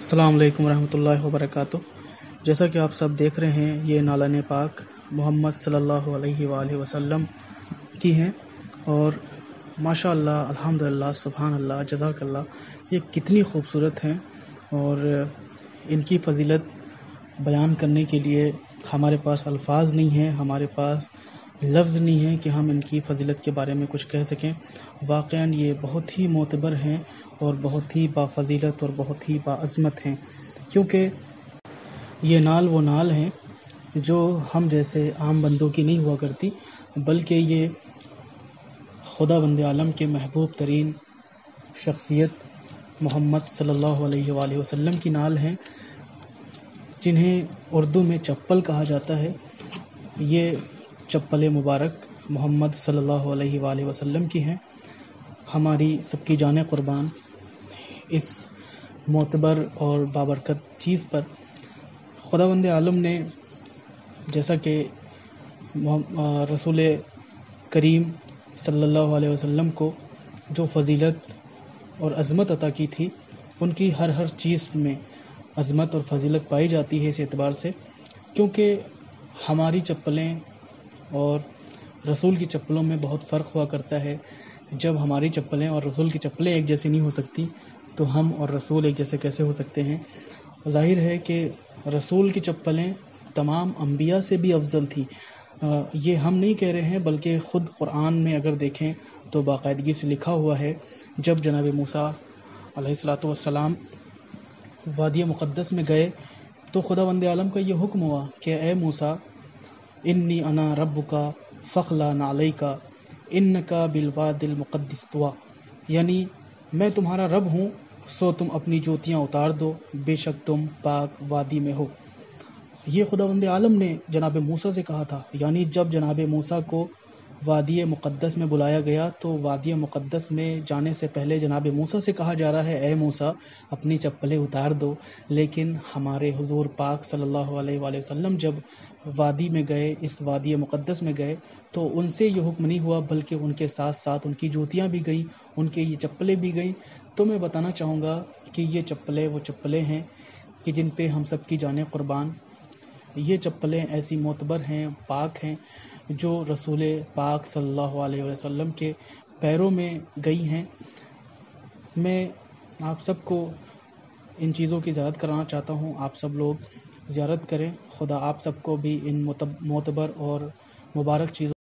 السلام علیکم ورحمۃ اللہ وبرکاتہ۔ جیسا کہ آپ سب دیکھ رہے ہیں، یہ نالان پاک محمد صلی اللہ علیہ وآلہ وسلم کی ہیں، اور ماشاء اللہ، الحمدللہ، سبحان اللہ، جزاک اللہ، یہ کتنی خوبصورت ہیں، اور ان کی فضیلت بیان کرنے کے لیے ہمارے پاس الفاظ نہیں ہیں، ہمارے پاس لفظ نہیں ہیں کہ ہم ان کی فضیلت کے بارے میں کچھ کہہ سکیں۔ واقعاً یہ بہت ہی معتبر ہیں اور بہت ہی بافضیلت اور بہت ہی باعظمت ہیں، کیونکہ یہ نال وہ نال ہیں جو ہم جیسے عام بندوں کی نہیں ہوا کرتی، بلکہ یہ خدا بند عالم کے محبوب ترین شخصیت محمد صلی اللہ علیہ وآلہ وسلم کی نال ہیں، جنہیں اردو میں چپل کہا جاتا ہے۔ یہ چپل مبارک محمد صلی اللہ علیہ وآلہ وسلم کی ہیں۔ ہماری سب کی جانیں قربان اس معتبر اور بابرکت چیز پر خداوند عالم نے، جیسا کہ رسول کریم صلی اللہ علیہ وسلم کو جو فضیلت اور عظمت عطا کی تھی، ان کی ہر چیز میں عظمت اور فضیلت پائی جاتی ہے، اس اعتبار سے کیونکہ ہماری چپلیں اور رسول کی چپلوں میں بہت فرق ہوا کرتا ہے۔ جب ہماری چپلیں اور رسول کی چپلیں ایک جیسی نہیں ہو سکتی، تو ہم اور رسول ایک جیسے کیسے ہو سکتے ہیں؟ ظاہر ہے کہ رسول کی چپلیں تمام انبیاء سے بھی افضل تھی۔ یہ ہم نہیں کہہ رہے ہیں، بلکہ خود قرآن میں اگر دیکھیں تو باقاعدگی سے لکھا ہوا ہے، جب جناب موسیٰ علیہ السلام وادی مقدس میں گئے تو خداوند عالم کا یہ حکم ہوا کہ اے موسیٰ، انی انا ربک فاخلع نعلیک انک بالوادی المقدس طوی، یعنی میں تمہارا رب ہوں، سو تم اپنی جوتیاں اتار دو، بے شک تم پاک وادی میں ہو۔ یہ خداوند عالم نے جناب موسیٰ سے کہا تھا، یعنی جب جناب موسیٰ کو وادی مقدس میں بلایا گیا تو وادی مقدس میں جانے سے پہلے جناب موسیٰ سے کہا جا رہا ہے اے موسیٰ اپنی چپلیں اتار دو، لیکن ہمارے حضور پاک صلی اللہ علیہ وآلہ وسلم جب وادی میں گئے، اس وادی مقدس میں گئے، تو ان سے یہ حکم نہیں ہوا، بلکہ ان کے ساتھ ساتھ ان کی جوتیاں بھی گئیں، ان کے یہ چپلیں بھی گئیں۔ تو میں بتانا چاہوں گا کہ یہ چپلیں وہ چپلیں ہیں کہ جن پہ ہم سب کی جانیں قربان۔ یہ چپلیں ایسی معتبر ہیں، پاک ہیں، جو رسول پاک صلی اللہ علیہ وسلم کے پیروں میں گئی ہیں۔ میں آپ سب کو ان چیزوں کی زیارت کرانا چاہتا ہوں، آپ سب لوگ زیارت کریں، خدا آپ سب کو بھی ان معتبر اور مبارک چیزوں